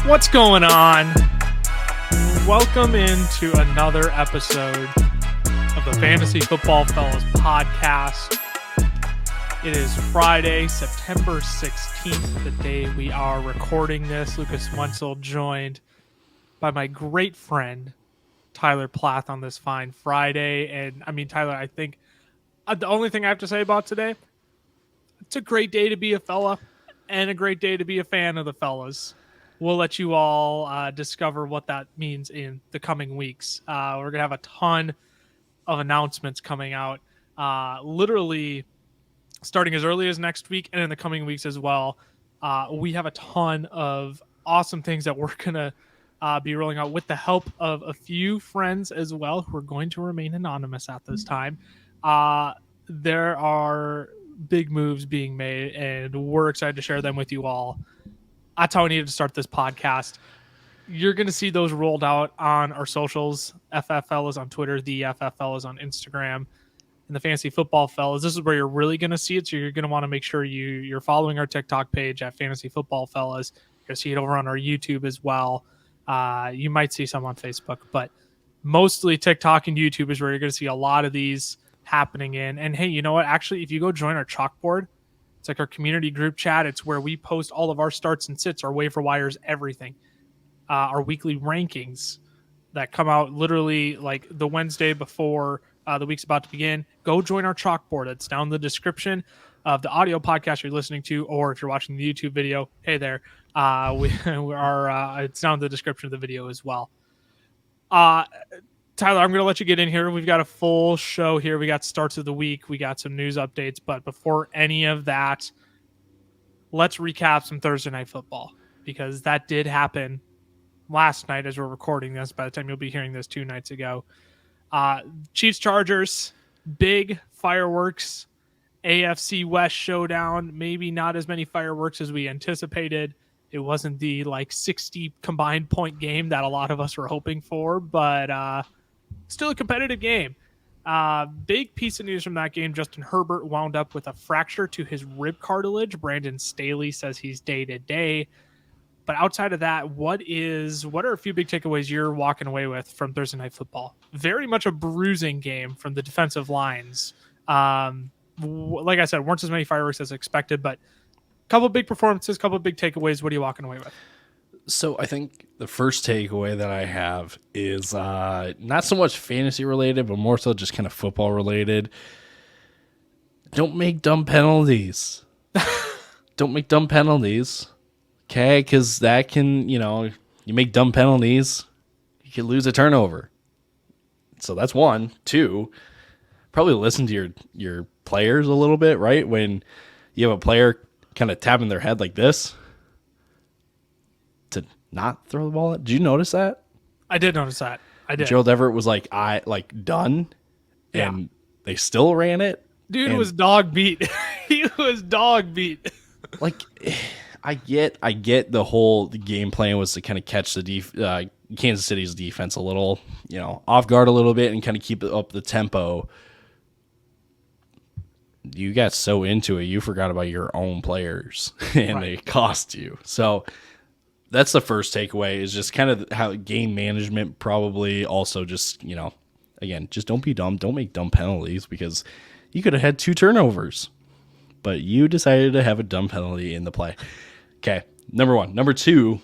What's going on? Welcome into another episode of the Fantasy Football Fellas podcast. It is Friday, September 16th, the day we are recording this. Lucas Wenzel joined by my great friend, Tyler Plath, on this fine Friday. And I mean, Tyler, I think the only thing I have to say about today, it's a great day to be a fella and a great day to be a fan of the fellas. We'll let you all discover what that means in the coming weeks. We're going to have a ton of announcements coming out, literally starting as early as next week and in the coming weeks as well. We have a ton of awesome things that we're going to be rolling out with the help of a few friends as well who are going to remain anonymous at this time. There are big moves being made, and we're excited to share them with you all. That's how I needed to start this podcast. You're going to see those rolled out on our socials. FFL is on Twitter. The FFL is on Instagram. And the Fantasy Football Fellas, this is where you're really going to see it. So you're going to want to make sure you're following our TikTok page at Fantasy Football Fellas. You're going to see it over on our YouTube as well. You might see some on Facebook, but mostly TikTok and YouTube is where you're going to see a lot of these happening in. And hey, you know what? Actually, if you go join our Chalkboard, it's like our community group chat. It's where we post all of our starts and sits, our waiver wires, everything. Our weekly rankings that come out literally like the Wednesday before the week's about to begin. Go join our Chalkboard. It's down in the description of the audio podcast you're listening to, or if you're watching the YouTube video, hey there. It's down in the description of the video as well. Tyler, I'm going to let you get in here. We've got a full show here. We got starts of the week. We got some news updates. But before any of that, let's recap some Thursday Night Football, because that did happen last night as we're recording this. By the time you'll be hearing this 2 nights ago. Chiefs-Chargers, big fireworks, AFC West showdown. Maybe not as many fireworks as we anticipated. It wasn't the 60 combined point game that a lot of us were hoping for, but still a competitive game. Big piece of news from that game. Justin Herbert wound up with a fracture to his rib cartilage. Brandon Staley says he's day-to-day. But outside of that, what are a few big takeaways you're walking away with from Thursday Night Football? Very much a bruising game from the defensive lines. Like I said, weren't as many fireworks as expected, but a couple of big performances, a couple of big takeaways. What are you walking away with? So I think the first takeaway that I have is not so much fantasy related, but more so just kind of football related. Don't make dumb penalties. Don't make dumb penalties. Okay, because that can, you make dumb penalties, you can lose a turnover. So that's one. Two, probably listen to your players a little bit, right? When you have a player kind of tapping their head like this to not throw the ball. Did you notice that? I did notice that. I did. Gerald Everett was done, and they still ran it. Dude was dog beat. He was dog beat. I get the game plan was to kind of catch the Kansas City's defense a little, off guard a little bit and kind of keep up the tempo. You got so into it, you forgot about your own players, and They cost you. So that's the first takeaway, is just kind of how game management, probably also just, again, just don't be dumb. Don't make dumb penalties, because you could have had 2 turnovers, but you decided to have a dumb penalty in the play. Okay, number one. Number two,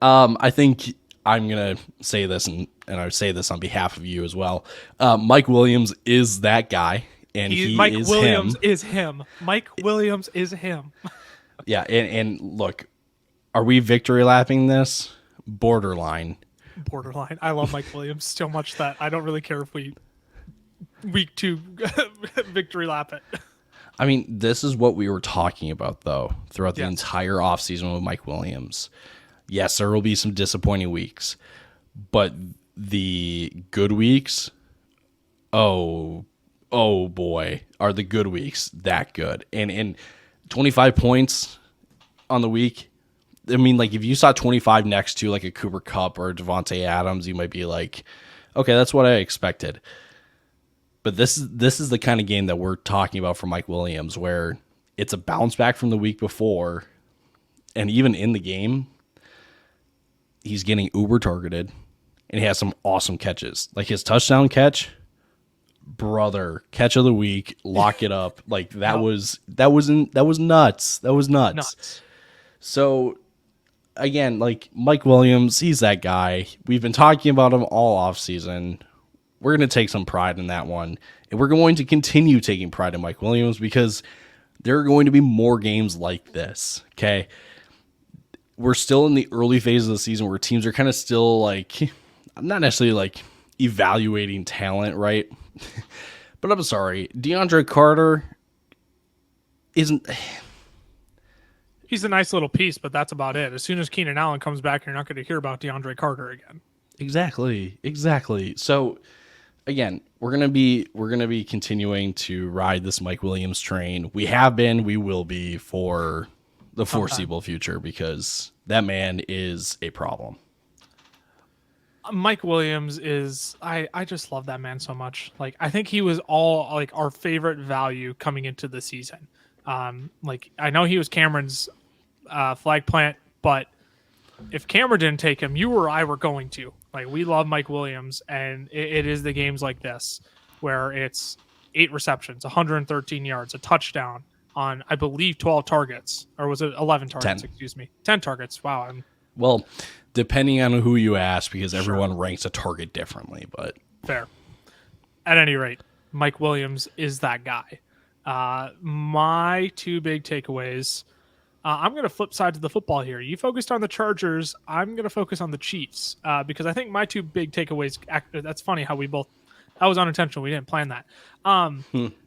I think I'm going to say this, and I would say this on behalf of you as well. Mike Williams is that guy, and Mike Williams is him. Mike Williams is him. Yeah, and look, are we victory lapping this? Borderline. I love Mike Williams so much that I don't really care if we week 2 victory lap it. I mean, this is what we were talking about, though, throughout the entire offseason with Mike Williams. Yes, there will be some disappointing weeks, but the good weeks, oh boy, are the good weeks that good. And 25 points on the week, I mean, if you saw 25 next to a Cooper Kupp or Davonte Adams, you might be like, okay, that's what I expected. But this is the kind of game that we're talking about for Mike Williams, where it's a bounce back from the week before, and even in the game, he's getting uber targeted, and he has some awesome catches. Like his touchdown catch, brother, catch of the week, lock it up. Like that was nuts. That was nuts. So again, like Mike Williams, he's that guy. We've been talking about him all off season. We're going to take some pride in that one, and we're going to continue taking pride in Mike Williams because there are going to be more games like this. Okay. We're still in the early phase of the season where teams are kind of still like, not necessarily like evaluating talent, right? But I'm sorry, DeAndre Carter isn't. He's a nice little piece, but that's about it. As soon as Keenan Allen comes back, you're not going to hear about DeAndre Carter again. Exactly. So again, we're gonna be continuing to ride this Mike Williams train. We have been, we will be for the foreseeable future because that man is a problem. Mike Williams is I just love that man so much. Like I think he was all like our favorite value coming into the season. Like I know he was Cameron's flag plant, but if Cameron didn't take him, you or I were going to. Like we love Mike Williams, and it is the games like this where it's 8 receptions, 113 yards, a touchdown on I believe 12 targets, or was it 11 targets? 10. Excuse me, 10 targets. Wow. Well, depending on who you ask, because everyone ranks a target differently, but fair. At any rate, Mike Williams is that guy. My 2 big takeaways. I'm going to flip sides of the football here. You focused on the Chargers. I'm going to focus on the Chiefs because I think my 2 big takeaways. That's funny how we both. That was unintentional. We didn't plan that.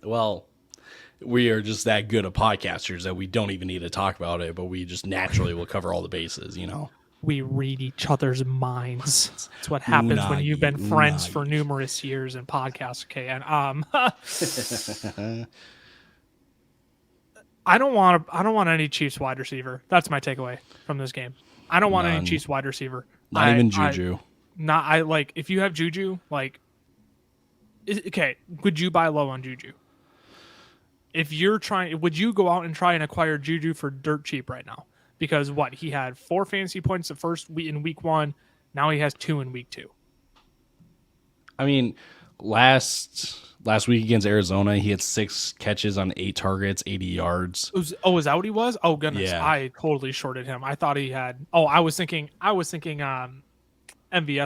Well, we are just that good of podcasters that we don't even need to talk about it, but we just naturally will cover all the bases. You know. We read each other's minds. That's what happens when you've been friends for numerous years in podcasts. Okay, and I don't want any Chiefs wide receiver. That's my takeaway from this game. I don't want any Chiefs wide receiver. Not even Juju. If you have Juju, okay, would you buy low on Juju? If you're trying, would you go out and try and acquire Juju for dirt cheap right now? Because he had 4 fantasy points the first week in week 1. Now he has 2 in week 2. I mean, last week against Arizona, he had 6 catches on 8 targets, 80 yards. Is that what he was? Oh goodness, yeah. I totally shorted him. I thought he had. Oh, I was thinking. MVS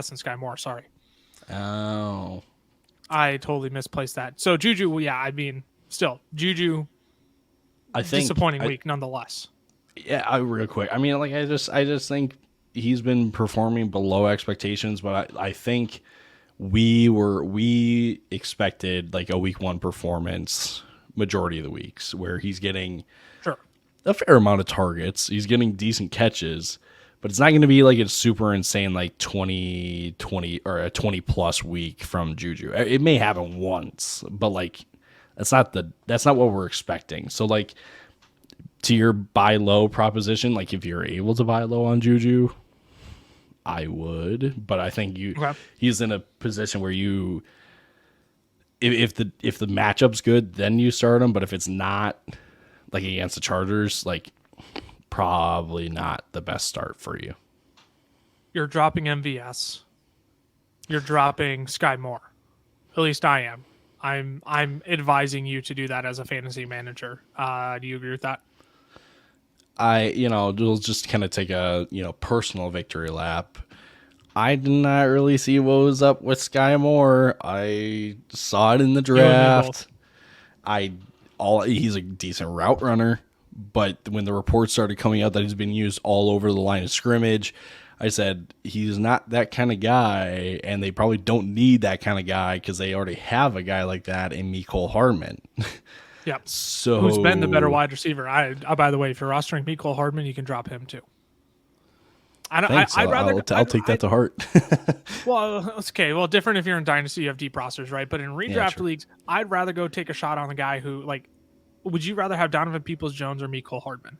and Skye Moore. Sorry. Oh. I totally misplaced that. So Juju, yeah, I mean, still Juju. I think disappointing week nonetheless. Yeah, real quick. I mean, I just think he's been performing below expectations, but I think we expected like a week 1 performance majority of the weeks where he's getting a fair amount of targets. He's getting decent catches, but it's not going to be like a super insane like 20 or a 20 plus week from Juju. It may happen once, but like that's not what we're expecting. So like to your buy low proposition, like if you're able to buy low on Juju, I would, but I think he's in a position where if the matchup's good, then you start him. But if it's not, like against the Chargers, like probably not the best start for you. You're dropping MVS. You're dropping Skye Moore. At least I am. I'm advising you to do that as a fantasy manager. Do you agree with that? We'll just kind of take a, personal victory lap. I did not really see what was up with Skye Moore. I saw it in the draft. He's a decent route runner, but when the reports started coming out that he's been used all over the line of scrimmage, I said he's not that kind of guy, and they probably don't need that kind of guy because they already have a guy like that in Mecole Hardman. Yep. So who's been the better wide receiver? By the way, if you're rostering Mecole Hardman, you can drop him too. I'd rather. I'll take that to heart. Well, okay. Well, different if you're in Dynasty, you have deep rosters, right? But in redraft leagues, I'd rather go take a shot on the guy who, would you rather have Donovan Peoples-Jones or Mecole Hardman?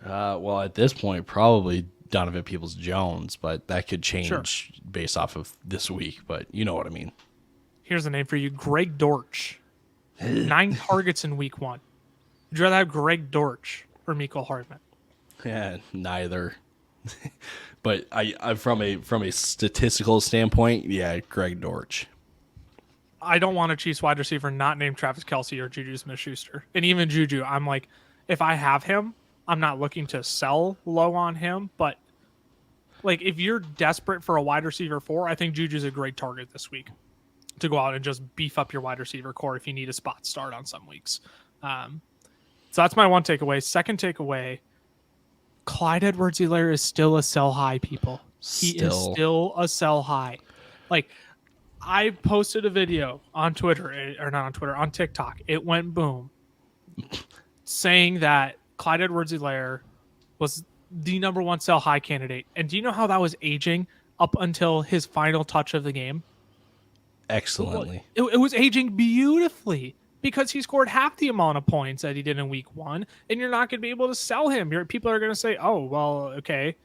Well, at this point, probably Donovan Peoples-Jones, but that could change based off of this week. But you know what I mean. Here's a name for you: Greg Dortch. 9 targets in week 1. Would you rather have Greg Dortch or Mecole Hardman? Yeah, neither. But I from a statistical standpoint, yeah, Greg Dortch. I don't want a Chiefs wide receiver not named Travis Kelce or Juju Smith-Schuster. And even Juju, I'm like, if I have him, I'm not looking to sell low on him. But like, if you're desperate for a wide receiver 4, I think Juju's a great target this week to go out and just beef up your wide receiver core if you need a spot start on some weeks. So that's my one takeaway. Second takeaway, Clyde Edwards-Helaire is still a sell high, people. He is still a sell high. Like, I posted a video on Twitter, or not on Twitter, on TikTok. It went boom, saying that Clyde Edwards-Helaire was the number 1 sell high candidate. And do you know how that was aging up until his final touch of the game? Excellently. It was aging beautifully because he scored half the amount of points that he did in week 1, and you're not going to be able to sell him. People are going to say, oh, well, okay,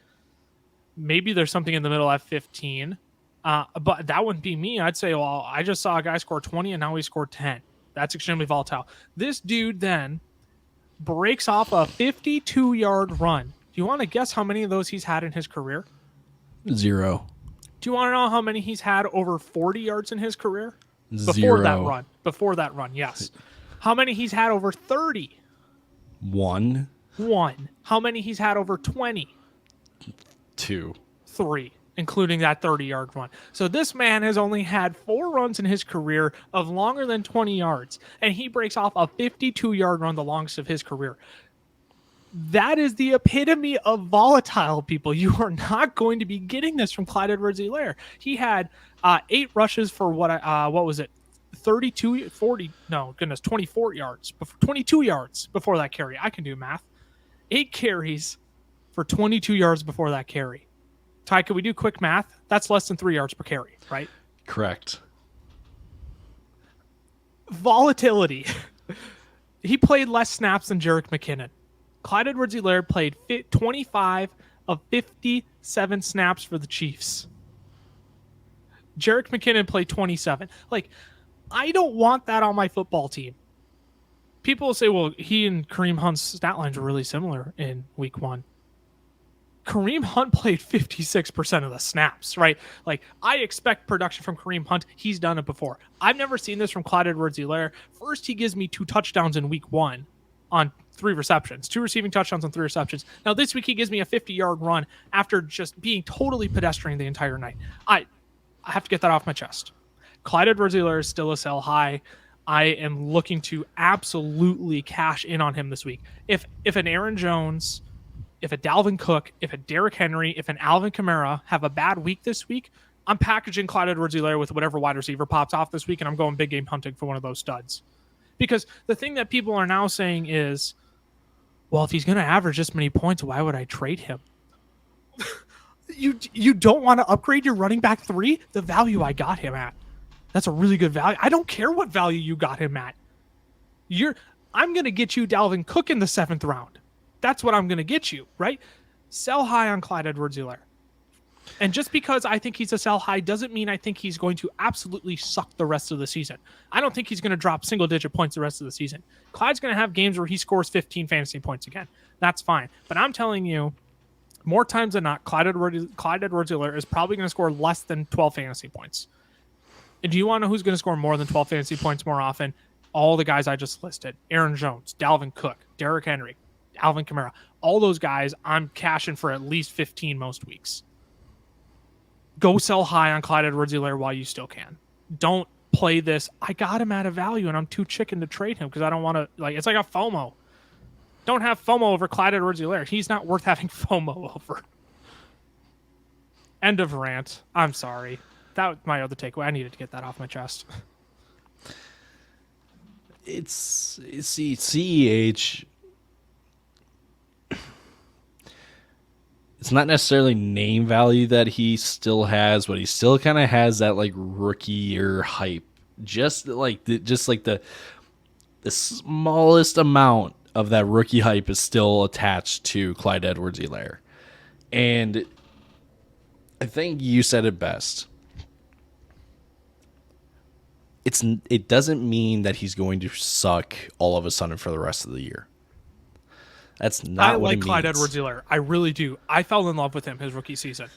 maybe there's something in the middle at 15. But that wouldn't be me. I'd say, well, I just saw a guy score 20 and now he scored 10. That's extremely volatile. This dude then breaks off a 52-yard run. Do you want to guess how many of those he's had in his career? 0. Do you want to know how many he's had over 40 yards in his career? 0. Before that run, yes. How many he's had over 30? 1. How many he's had over 20? 2. 3. Including that 30-yard run. So this man has only had 4 runs in his career of longer than 20 yards, and he breaks off a 52-yard run, the longest of his career. That is the epitome of volatile, people. You are not going to be getting this from Clyde Edwards-Helaire. He had 8 rushes for what was it? 24 yards, 22 yards before that carry. I can do math. 8 carries for 22 yards before that carry. Ty, can we do quick math? That's less than 3 yards per carry, right? Correct. Volatility. He played less snaps than Jerick McKinnon. Clyde Edwards-Helaire played 25 of 57 snaps for the Chiefs. Jerick McKinnon played 27. Like, I don't want that on my football team. People will say, well, he and Kareem Hunt's stat lines were really similar in week 1. Kareem Hunt played 56% of the snaps, right? Like, I expect production from Kareem Hunt. He's done it before. I've never seen this from Clyde Edwards-Helaire. First, he gives me 2 touchdowns in week 1 on 3 receptions, 2 receiving touchdowns on 3 receptions. Now, this week, he gives me a 50-yard run after just being totally pedestrian the entire night. I have to get that off my chest. Clyde Edwards-Helaire is still a sell high. I am looking to absolutely cash in on him this week. If an Aaron Jones, if a Dalvin Cook, if a Derrick Henry, if an Alvin Kamara have a bad week this week, I'm packaging Clyde Edwards-Helaire with whatever wide receiver pops off this week, and I'm going big game hunting for one of those studs. Because the thing that people are now saying is, well, if he's going to average this many points, why would I trade him? You don't want to upgrade your running back 3? The value I got him at. That's a really good value. I don't care what value you got him at. I'm going to get you Dalvin Cook in the 7th round. That's what I'm going to get you, right? Sell high on Clyde Edwards-Helaire. And just because I think he's a sell high doesn't mean I think he's going to absolutely suck the rest of the season. I don't think he's going to drop single-digit points the rest of the season. Clyde's going to have games where he scores 15 fantasy points again. That's fine. But I'm telling you, more times than not, Clyde Edwards-Helaire is probably going to score less than 12 fantasy points. And do you want to know who's going to score more than 12 fantasy points more often? All the guys I just listed. Aaron Jones, Dalvin Cook, Derrick Henry, Alvin Kamara. All those guys, I'm cashing for at least 15 most weeks. Go sell high on Clyde Edwards-Helaire while you still can. Don't play this, I got him at a value and I'm too chicken to trade him because I don't want to, like, it's like a FOMO. Don't have FOMO over Clyde Edwards-Helaire. He's not worth having FOMO over. End of rant. I'm sorry. That was my other takeaway. I needed to get that off my chest. It's CEH. It's not necessarily name value that he still has, but he still kind of has that like rookie year hype. Just like the smallest amount of that rookie hype is still attached to Clyde Edwards-Helaire. And I think you said it best. It doesn't mean that he's going to suck all of a sudden for the rest of the year. That's not what it means. I like Clyde Edwards-Helaire. I really do. I fell in love with him his rookie season,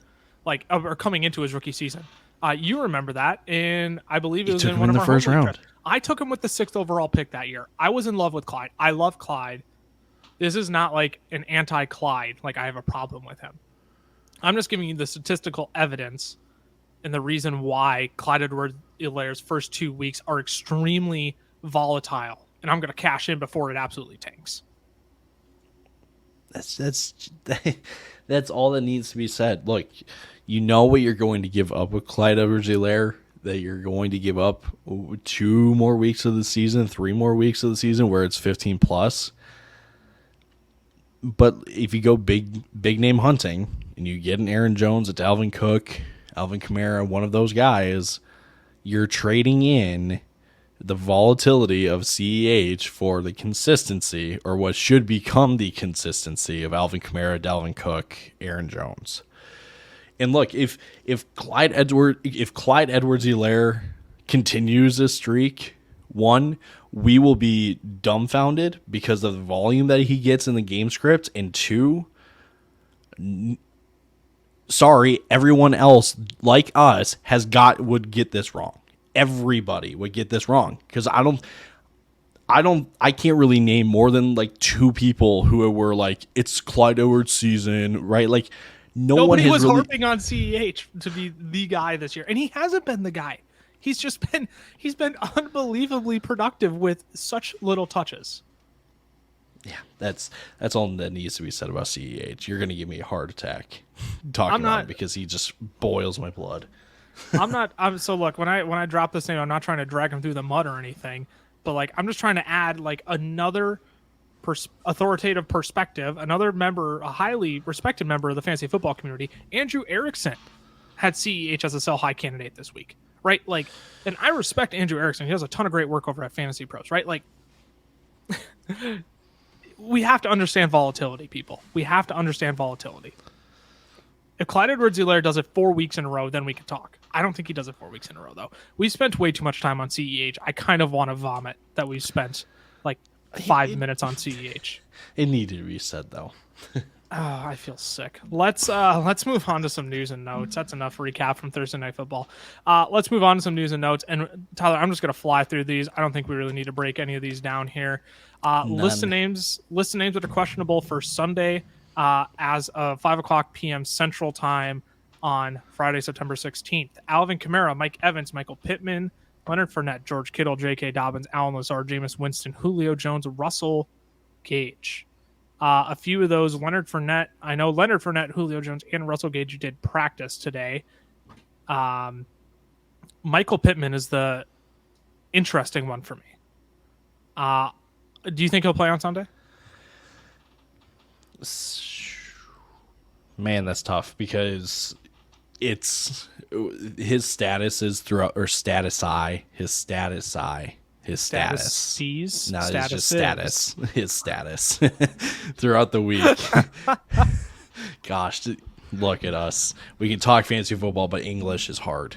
or coming into his rookie season. You remember that, and I believe it was in one of our first round. I took him with the 6th overall pick that year. I was in love with Clyde. I love Clyde. This is not like an anti-Clyde, like I have a problem with him. I'm just giving you the statistical evidence and the reason why Clyde Edwards-Helaire's first 2 weeks are extremely volatile, and I'm going to cash in before it absolutely tanks. That's all that needs to be said. Look, you know what you're going to give up with Clyde Edwards-Helaire, that you're going to give up 2 more weeks of the season, 3 more weeks of the season where it's 15 plus. But if you go big name hunting and you get an Aaron Jones, a Dalvin Cook, Alvin Kamara, one of those guys, you're trading in the volatility of CEH for the consistency, or what should become the consistency, of Alvin Kamara, Dalvin Cook, Aaron Jones. And look, if Clyde Edwards-Helaire continues this streak, 1, we will be dumbfounded because of the volume that he gets in the game script, and 2, sorry, everyone else like us would get this wrong. Everybody would get this wrong, because I can't really name more than like 2 people who were like, it's Clyde Edwards season, right? Like nobody was harping on CEH to be the guy this year, and he hasn't been the guy. He's been unbelievably productive with such little touches. Yeah, that's all that needs to be said about CEH. You're gonna give me a heart attack talking about him, because he just boils my blood. So look, when I drop this name, I'm not trying to drag him through the mud or anything, but like I'm just trying to add like another authoritative perspective, another member, a highly respected member of the fantasy football community. Andrew Erickson had CEH as a sell high candidate this week, right? Like, and I respect Andrew Erickson. He does a ton of great work over at Fantasy Pros, right? Like, we have to understand volatility, people. We have to understand volatility. If Clyde Edwards-Helaire does it 4 weeks in a row, then we can talk. I don't think he does it 4 weeks in a row, though. We spent way too much time on CEH. I kind of want to vomit that we spent like 5 minutes on CEH. It needed to be said, though. I feel sick. Let's move on to some news and notes. That's enough recap from Thursday Night Football. Let's move on to some news and notes. And Tyler, I'm just going to fly through these. I don't think we really need to break any of these down here. List of names that are questionable for Sunday as of 5:00 p.m. Central Time on Friday, September 16th. Alvin Kamara, Mike Evans, Michael Pittman, Leonard Fournette, George Kittle, J.K. Dobbins, Allen Lazard, Jameis Winston, Julio Jones, Russell Gage. A few of those, Leonard Fournette, Julio Jones, and Russell Gage did practice today. Michael Pittman is the interesting one for me. Do you think he'll play on Sunday? Man, that's tough, because his status is throughout, or status I, his status I. His status. No, it's just status. His status throughout the week. Gosh, look at us. We can talk fantasy football, but English is hard.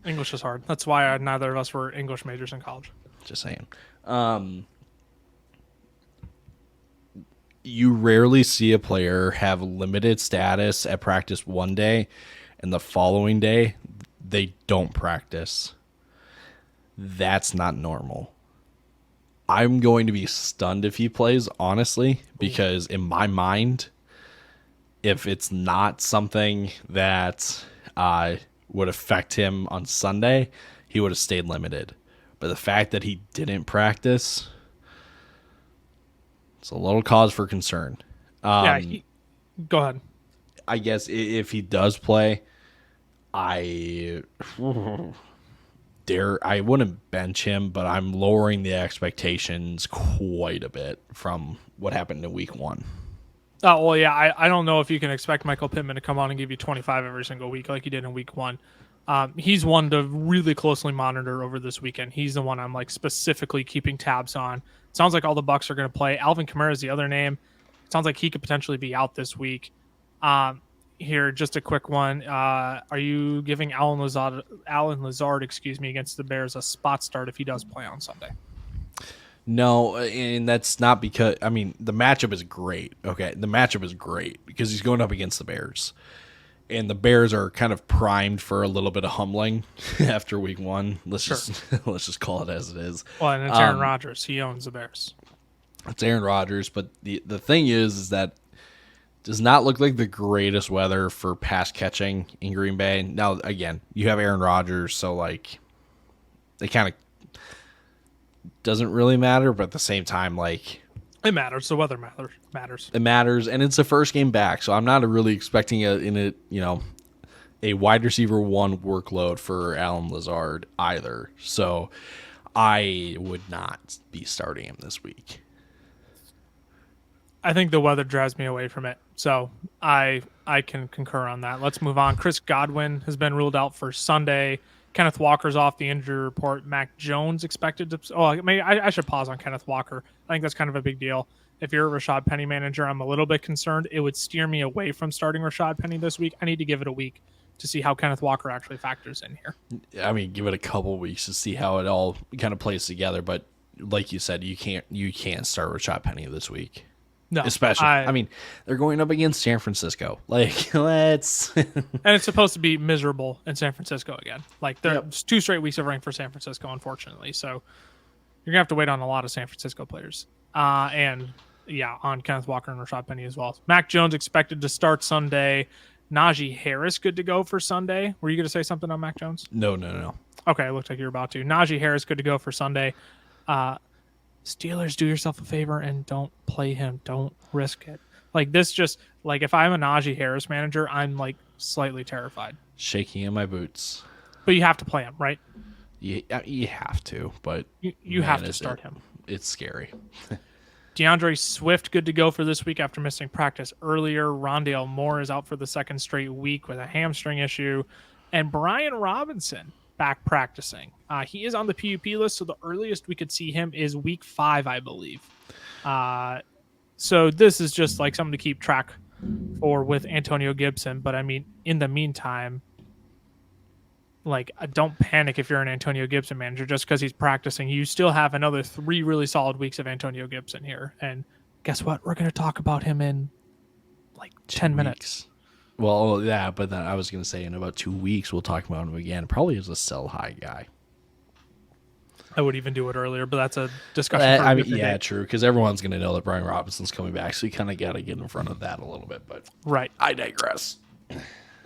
English is hard. That's why neither of us were English majors in college. Just saying. You rarely see a player have limited status at practice one day, and the following day they don't practice. That's not normal. I'm going to be stunned if he plays, honestly, because in my mind, if it's not something that would affect him on Sunday, he would have stayed limited. But the fact that he didn't practice, it's a little cause for concern. Go ahead. I guess if he does play, I wouldn't bench him, but I'm lowering the expectations quite a bit from what happened in week 1. Oh, well, yeah, I don't know if you can expect Michael Pittman to come on and give you 25 every single week like he did in week 1. He's one to really closely monitor over this weekend. He's the one I'm like specifically keeping tabs on. Sounds like all the Bucs are going to play. Alvin Kamara is the other name. Sounds like he could potentially be out this week. Here, just a quick one. Are you giving Allen Lazard, against the Bears a spot start if he does play on Sunday? No, and that's not because, I mean, the matchup is great. Okay, the matchup is great because he's going up against the Bears. And the Bears are kind of primed for a little bit of humbling after week 1. Let's just call it as it is. Well, and it's Aaron Rodgers. He owns the Bears. It's Aaron Rodgers, but the thing is that does not look like the greatest weather for pass catching in Green Bay. Now, again, you have Aaron Rodgers, so like it kind of doesn't really matter, but at the same time, like it matters. The weather matters. It matters, and it's the first game back, so I'm not really expecting a wide receiver 1 workload for Alan Lazard either. So I would not be starting him this week. I think the weather drives me away from it, so I can concur on that. Let's move on. Chris Godwin has been ruled out for Sunday. Kenneth Walker's off the injury report. Mac Jones expected to. Oh, maybe I should pause on Kenneth Walker. I think that's kind of a big deal. If you're a Rashad Penny manager, I'm a little bit concerned. It would steer me away from starting Rashad Penny this week. I need to give it a week to see how Kenneth Walker actually factors in here. I mean, give it a couple weeks to see how it all kind of plays together. But like you said, you can't start Rashad Penny this week. No, especially. I mean, they're going up against San Francisco. Like, let's. And it's supposed to be miserable in San Francisco again. Like, there's 2 straight weeks of rain for San Francisco, unfortunately. So you're gonna have to wait on a lot of San Francisco players. On Kenneth Walker and Rashad Penny as well. Mac Jones expected to start Sunday. Najee Harris good to go for Sunday. Were you going to say something on Mac Jones? No. Okay, it looked like you were about to. Najee Harris good to go for Sunday. Steelers, do yourself a favor and don't play him. Don't risk it. Like this, just like if I'm a Najee Harris manager, I'm like slightly terrified. Shaking in my boots. But you have to play him, right? You have to, but you have to start him. It's scary. DeAndre Swift good to go for this week after missing practice earlier. Rondale Moore is out for the 2nd straight week with a hamstring issue. And Brian Robinson back practicing. He is on the PUP list, so the earliest we could see him is week 5, I believe. So this is just like something to keep track for with Antonio Gibson. But I mean, in the meantime, like, don't panic if you're an Antonio Gibson manager just because he's practicing. You still have another 3 really solid weeks of Antonio Gibson here. And guess what? We're going to talk about him in like 10 minutes. Well, yeah, but then I was going to say in about 2 weeks, we'll talk about him again. Probably as a sell high guy. I would even do it earlier, but that's a discussion. Yeah, true, because everyone's going to know that Brian Robinson's coming back, so you kind of got to get in front of that a little bit. But right, I digress.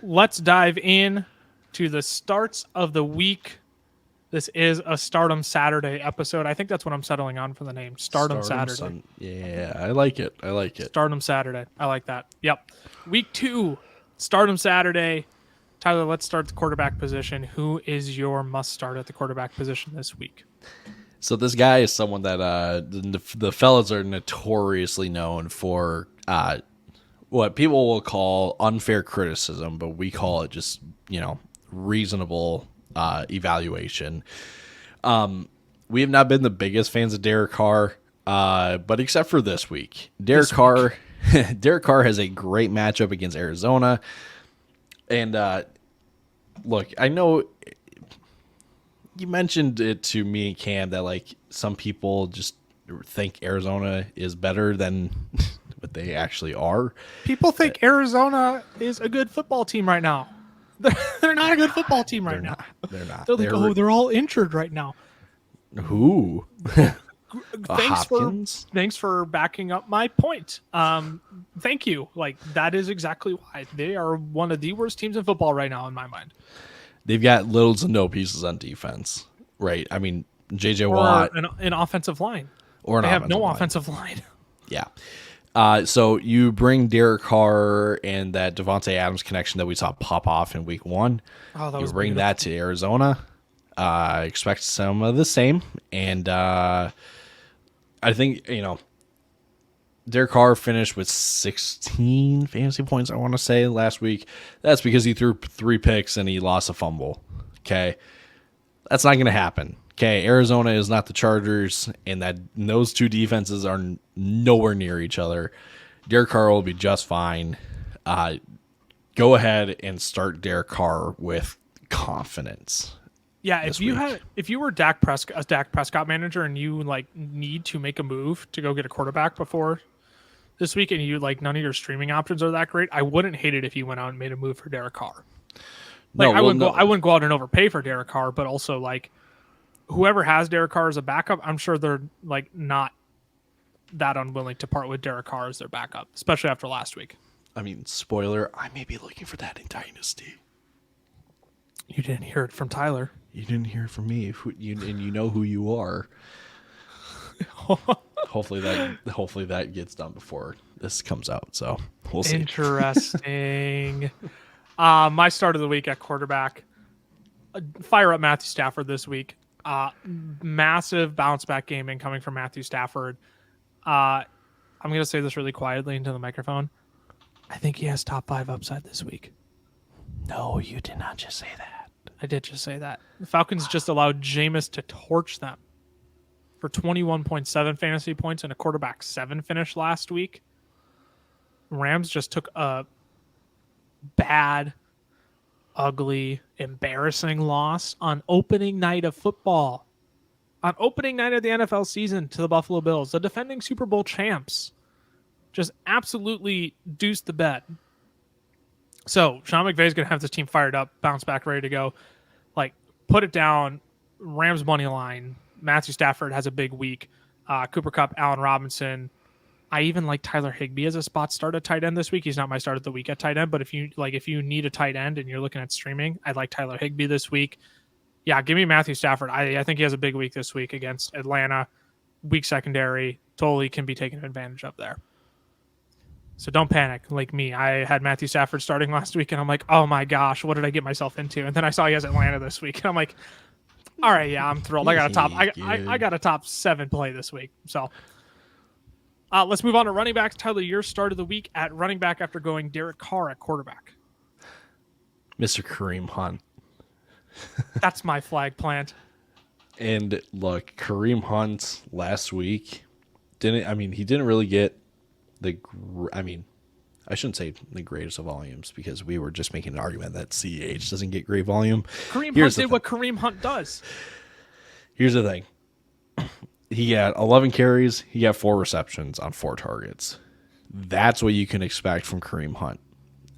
Let's dive in to the starts of the week. This is a Stardom Saturday episode. I think that's what I'm settling on for the name. Stardom Saturday. Yeah, I like it. Stardom Saturday. I like that. Yep. Week 2, Stardom Saturday. Tyler, let's start the quarterback position. Who is your must start at the quarterback position this week? So this guy is someone that the fellas are notoriously known for what people will call unfair criticism, but we call it just, reasonable evaluation. We have not been the biggest fans of Derek Carr, but except for this week. Derek Carr has a great matchup against Arizona. And look, I know you mentioned it to me and Cam that like some people just think Arizona is better than what they actually are. People think Arizona is a good football team right now. They're not a good football team right now. They're not. They're like, they're all injured right now. Who? Thanks for backing up my point. Thank you. Like, that is exactly why. They are one of the worst teams in football right now, in my mind. They've got little to no pieces on defense, right? I mean, J.J. Watt. An offensive line. They have no offensive line. Yeah. So you bring Derek Carr and that Davonte Adams connection that we saw pop off in week 1. Oh, that you was bring beautiful. that to Arizona. Expect some of the same. And I think, Derek Carr finished with 16 fantasy points, I want to say, last week. That's because he threw 3 picks and he lost a fumble. Okay. That's not going to happen. Okay. Arizona is not the Chargers, and those 2 defenses are nowhere near each other. Derek Carr will be just fine. Go ahead and start Derek Carr with confidence. Yeah, if you were a Dak Prescott manager and you like need to make a move to go get a quarterback before this week, and you like none of your streaming options are that great, I wouldn't hate it if you went out and made a move for Derek Carr. Like I wouldn't go out and overpay for Derek Carr, but also like whoever has Derek Carr as a backup, I'm sure they're like not that unwilling to part with Derek Carr as their backup, especially after last week. I mean, spoiler, I may be looking for that in Dynasty. You didn't hear it from Tyler. You didn't hear it from me, and you know who you are. Hopefully that gets done before this comes out. So we'll see. Interesting. My start of the week at quarterback. Fire up Matthew Stafford this week. Massive bounce back game incoming from Matthew Stafford. I'm going to say this really quietly into the microphone. I think he has top 5 upside this week. No, you did not just say that. I did just say that. The Falcons just allowed Jameis to torch them for 21.7 fantasy points and a quarterback 7 finish last week. Rams just took a bad, ugly, embarrassing loss on opening night of football. On opening night of the NFL season to the Buffalo Bills, the defending Super Bowl champs, just absolutely deuced the bet. So Sean McVay is going to have this team fired up, bounce back, ready to go. Like, put it down. Rams money line. Matthew Stafford has a big week. Cooper Kupp, Allen Robinson. I even like Tyler Higbee as a spot start at tight end this week. He's not my start of the week at tight end, but if you need a tight end and you're looking at streaming, I'd like Tyler Higbee this week. Yeah, give me Matthew Stafford. I think he has a big week this week against Atlanta. Weak secondary. Totally can be taken advantage of there. So don't panic like me. I had Matthew Stafford starting last week, and I'm like, oh my gosh, what did I get myself into? And then I saw he has Atlanta this week, and I'm like, all right, yeah, I'm thrilled. I got a top 7 play this week. So let's move on to running backs. Tyler, your start of the week at running back after going Derek Carr at quarterback. Mr. Kareem Hunt. That's my flag plant. And look, Kareem Hunt last week he didn't really get I shouldn't say the greatest of volumes because we were just making an argument that CH doesn't get great volume. Kareem Hunt did what Kareem Hunt does. Here's the thing. He got 11 carries. He got 4 receptions on 4 targets. That's what you can expect from Kareem Hunt.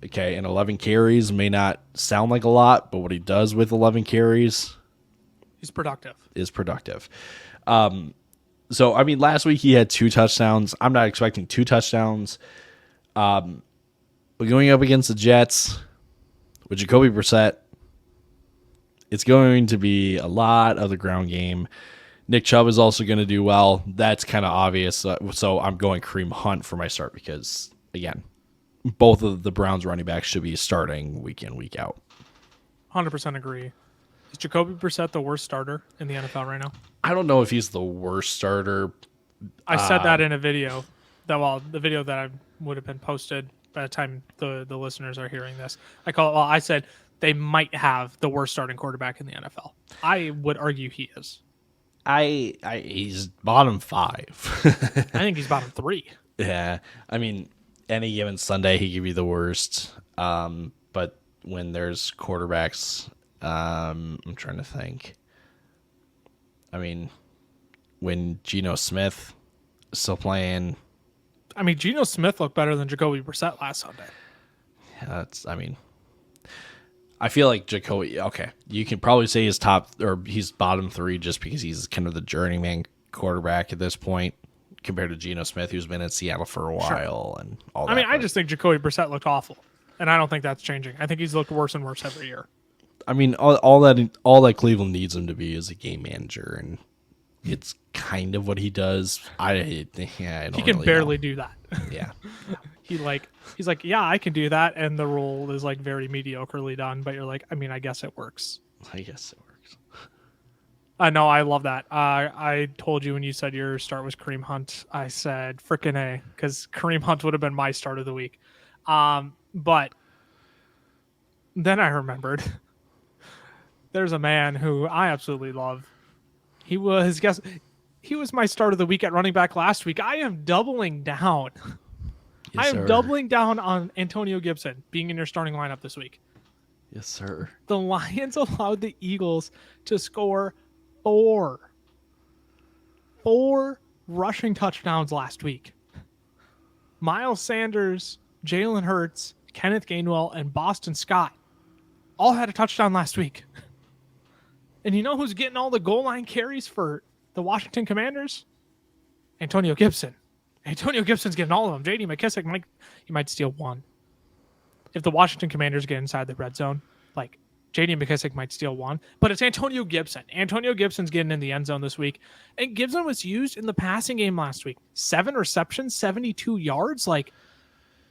Okay, and 11 carries may not sound like a lot, but what he does with 11 carries is productive. So, last week he had 2 touchdowns. I'm not expecting 2 touchdowns. But going up against the Jets with Jacoby Brissett, it's going to be a lot of the ground game. Nick Chubb is also going to do well. That's kind of obvious. So I'm going Kareem Hunt for my start because, again, both of the Browns running backs should be starting week in, week out. 100% agree. Is Jacoby Brissett the worst starter in the NFL right now? I don't know if he's the worst starter. I said that in a video. The video that would have been posted by the time the listeners are hearing this. I said they might have the worst starting quarterback in the NFL. I would argue he is. He's bottom 5. I think he's bottom 3. Yeah. Any given Sunday he could be the worst. But when there's quarterbacks, I'm trying to think. When Geno Smith is still playing. Geno Smith looked better than Jacoby Brissett last Sunday. Yeah, I feel like Jacoby, okay, you can probably say he's bottom 3 just because he's kind of the journeyman quarterback at this point compared to Geno Smith, who's been in Seattle for a while and all that. I just think Jacoby Brissett looked awful, and I don't think that's changing. I think he's looked worse and worse every year. All that Cleveland needs him to be is a game manager, and it's kind of what he does. He can really barely do that. Yeah. He's like, yeah, I can do that, and the role is like very mediocrely done. But you're like, I guess it works. No, I love that. I told you when you said your start was Kareem Hunt, I said frickin' A, because Kareem Hunt would have been my start of the week. But then I remembered there's a man who I absolutely love. He was my start of the week at running back last week. I am doubling down. Yes, doubling down on Antonio Gibson being in your starting lineup this week. Yes, sir. The Lions allowed the Eagles to score four rushing touchdowns last week. Miles Sanders, Jalen Hurts, Kenneth Gainwell, and Boston Scott all had a touchdown last week. And you know who's getting all the goal line carries for the Washington Commanders? Antonio Gibson. Antonio Gibson's getting all of them. J.D. McKissick might steal one. If the Washington Commanders get inside the red zone, like J.D. McKissick might steal one. But it's Antonio Gibson. Antonio Gibson's getting in the end zone this week. And Gibson was used in the passing game last week. 7 receptions, 72 yards. Like,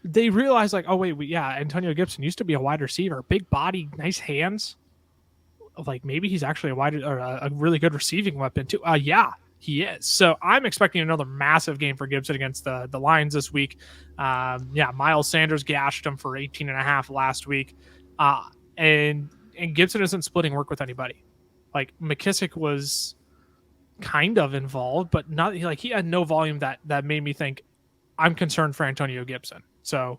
they realized, like, oh, wait, Antonio Gibson used to be a wide receiver. Big body, nice hands. Like, maybe he's actually a really good receiving weapon, too. Yeah, he is. So I'm expecting another massive game for Gibson against the Lions this week. Miles Sanders gashed him for 18.5 last week. And Gibson isn't splitting work with anybody. Like, McKissick was kind of involved, but not like he had no volume that made me think I'm concerned for Antonio Gibson. So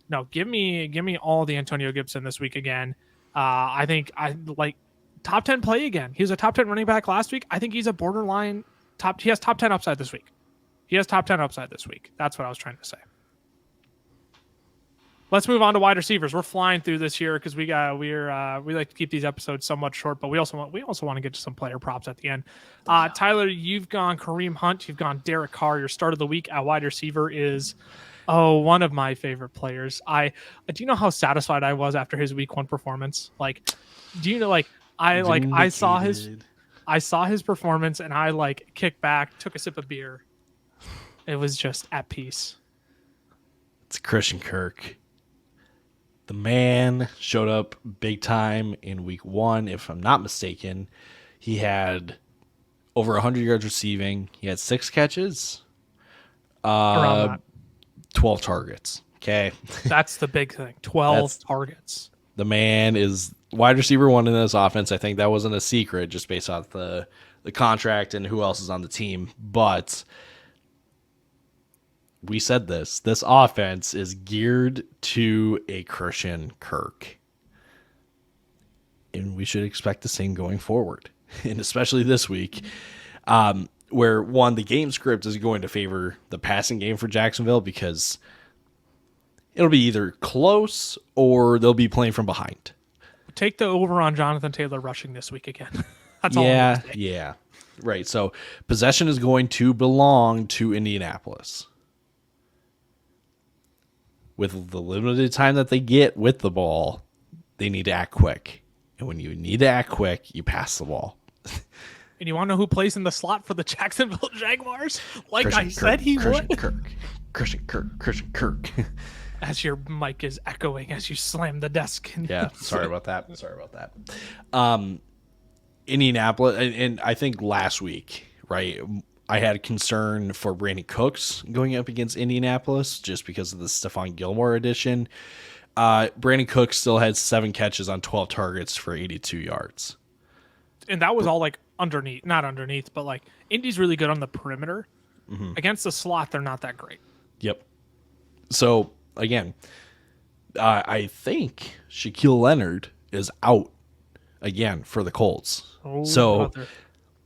no, give me all the Antonio Gibson this week again. I think I like top 10 play again. He was a top 10 running back last week. I think he's a borderline he has top 10 upside this week. That's what I was trying to say. Let's move on to wide receivers. We're flying through this here because we like to keep these episodes somewhat short, but we also want to get to some player props at the end. Tyler, you've gone Kareem Hunt, you've gone Derek Carr. Your start of the week at wide receiver is one of my favorite players. Do you know how satisfied I was after his week 1 performance? Like, do you know, like I saw his performance and I like kicked back, took a sip of beer. It was just at peace. It's Christian Kirk. The man showed up big time in week 1. If I'm not mistaken, he had over 100 yards receiving. He had 6 catches, 12 targets. Okay. That's the big thing. 12 targets. The man is wide receiver 1 in this offense. I think that wasn't a secret just based off the contract and who else is on the team. But we said this offense is geared to a Christian Kirk. And we should expect the same going forward. And especially this week, where the game script is going to favor the passing game for Jacksonville because it'll be either close or they'll be playing from behind. Take the over on Jonathan Taylor rushing this week again. That's all. Yeah. Right. So possession is going to belong to Indianapolis. With the limited time that they get with the ball, they need to act quick. And when you need to act quick, you pass the ball. And you want to know who plays in the slot for the Jacksonville Jaguars? Christian Kirk. As your mic is echoing as you slam the desk. Yeah, sorry about that. Indianapolis, and I think last week, right, I had concern for Brandon Cooks going up against Indianapolis just because of the Stephon Gilmore addition. Brandon Cooks still had 7 catches on 12 targets for 82 yards. And that was all like not underneath, but like Indy's really good on the perimeter. Mm-hmm. Against the slot, they're not that great. Yep. So, again, I think Shaquille Leonard is out again for the Colts.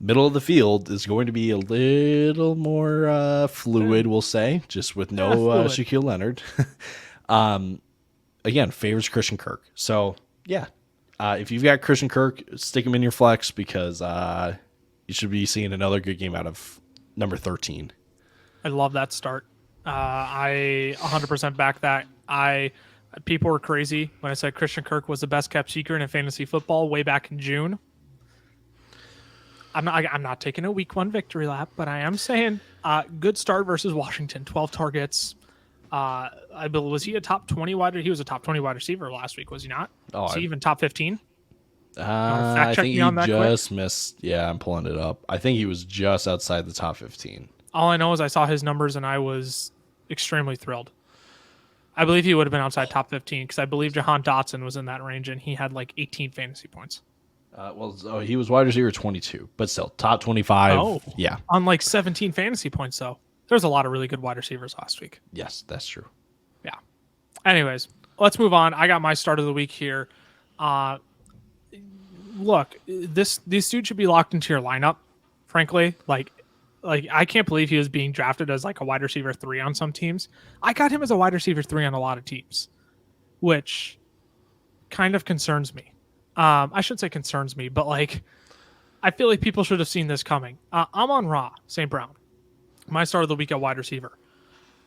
Middle of the field is going to be a little more fluid, we'll say, just with no Shaquille Leonard. Again, favors Christian Kirk. So, yeah, if you've got Christian Kirk, stick him in your flex because you should be seeing another good game out of number 13. I love that start. I 100% back that. People were crazy when I said Christian Kirk was the best kept secret in fantasy football way back in June. I'm not taking a week 1 victory lap, but I am saying good start versus Washington. 12 targets. I believe was he a top 20 wide? He was a top 20 wide receiver last week, was he not? Was he even top 15? I think he just missed. Yeah, I'm pulling it up. I think he was just outside the top 15. All I know is I saw his numbers and I was extremely thrilled. I believe he would have been outside top 15 because I believe Jahan Dotson was in that range and he had like 18 fantasy points. He was wide receiver 22, but still top 25. Oh, yeah. On like 17 fantasy points, though. There's a lot of really good wide receivers last week. Yes, that's true. Yeah. Anyways, let's move on. I got my start of the week here. Look, this dude should be locked into your lineup. Frankly, like I can't believe he was being drafted as like a wide receiver 3 on some teams. I got him as a wide receiver 3 on a lot of teams, which kind of concerns me. I should say concerns me, but like I feel like people should have seen this coming. Amon-Ra St. Brown, my start of the week at wide receiver.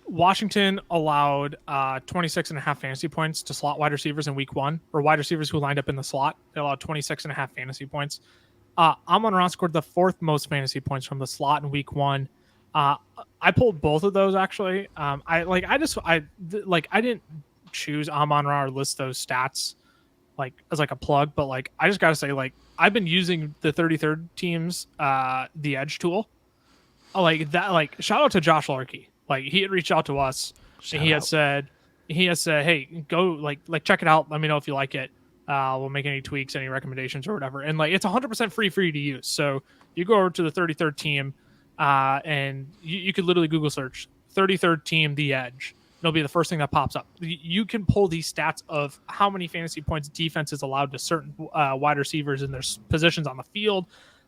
Washington allowed 26.5 fantasy points to slot wide receivers in week 1, or wide receivers who lined up in the slot. They allowed 26.5 fantasy points. Amon-Ra scored the 4th most fantasy points from the slot in week 1. I pulled both of those actually. I didn't choose Amon-Ra or list those stats like as like a plug, but like I just gotta say, like I've been using the 33rd team's the Edge tool. Like that, like shout out to Josh Larkey. Like he had reached out to us and he had said, hey, go like check it out. Let me know if you like it. We'll make any tweaks, any recommendations or whatever. And like it's 100% free for you to use. So you go over to the 33rd team and you could literally Google search 33rd team the Edge. It'll be the first thing that pops up. You can pull these stats of how many fantasy points defense is allowed to certain wide receivers in their positions on the field,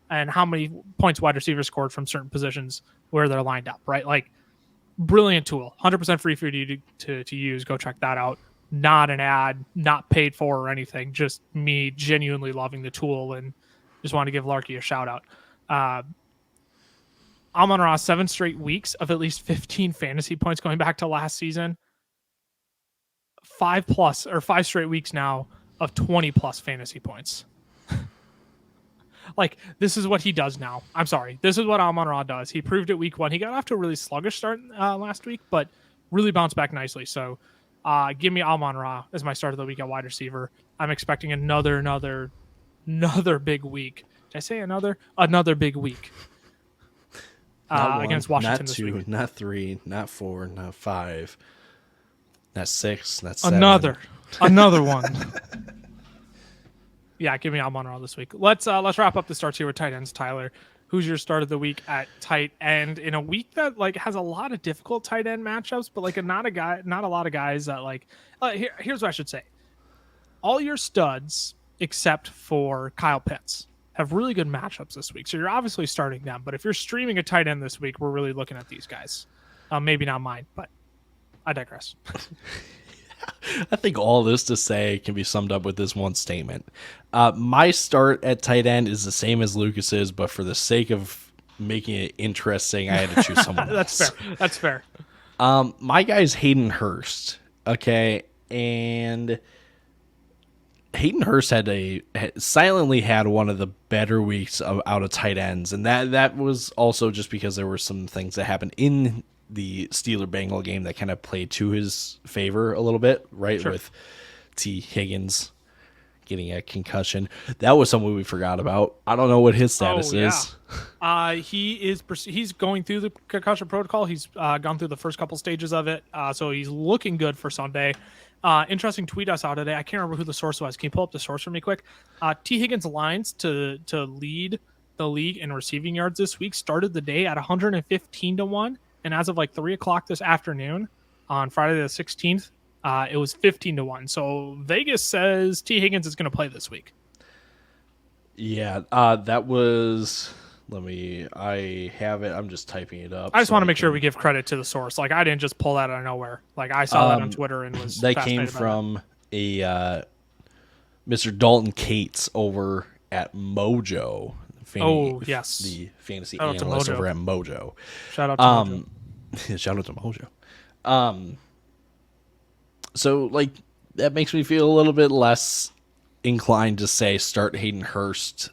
and how many points wide receivers scored from certain positions where they're lined up, right? Like, brilliant tool. 100% free for you to use. Go check that out. Not an ad, not paid for or anything. Just me genuinely loving the tool and just want to give Larky a shout out. Amon-Ra 7 straight weeks of at least 15 fantasy points going back to last season. 5 straight weeks now of 20 plus fantasy points. Like, this is what he does now. I'm sorry. This is what Amon-Ra does. He proved it week 1. He got off to a really sluggish start last week, but really bounced back nicely. So give me Amon-Ra as my start of the week at wide receiver. I'm expecting another big week. Did I say another? Another big week. Against Washington this week. Not 2, not 3, not 4, not 5, not 6, not 7. Another one. Yeah, give me Amon-Ra this week. Let's wrap up the starts here with tight ends. Tyler, who's your start of the week at tight end in a week that like has a lot of difficult tight end matchups, but like not a lot of guys that like. Here's what I should say: all your studs except for Kyle Pitts have really good matchups this week, so you're obviously starting them. But if you're streaming a tight end this week, we're really looking at these guys. Maybe not mine, but I digress. I think all this to say can be summed up with this one statement. My start at tight end is the same as Lucas's, but for the sake of making it interesting, I had to choose someone else. That's fair. My guy's Hayden Hurst. Okay, and Hayden Hurst silently had one of the better weeks out of tight ends, and that was also just because there were some things that happened in the Steeler-Bengal game that kind of played to his favor a little bit, right? Sure. With T. Higgins getting a concussion. That was something we forgot about. I don't know what his status is. He's going through the concussion protocol. He's gone through the first couple stages of it, so he's looking good for Sunday. Interesting tweet I saw today. I can't remember who the source was. Can you pull up the source for me quick? T. Higgins' lines to lead the league in receiving yards this week started the day at 115-1. And as of like 3 o'clock this afternoon on Friday the 16th, it was 15-1. So Vegas says T. Higgins is going to play this week. Yeah, that was. I have it. I'm just typing it up. I just want to make sure we give credit to the source. Like, I didn't just pull that out of nowhere. Like, I saw that on Twitter and was. That came from a Mr. Dalton Cates over at Mojo. Yes. The fantasy analyst over at Mojo. Shout out to Mojo. Shout out to Mojo. So, like, that makes me feel a little bit less inclined to say start Hayden Hurst.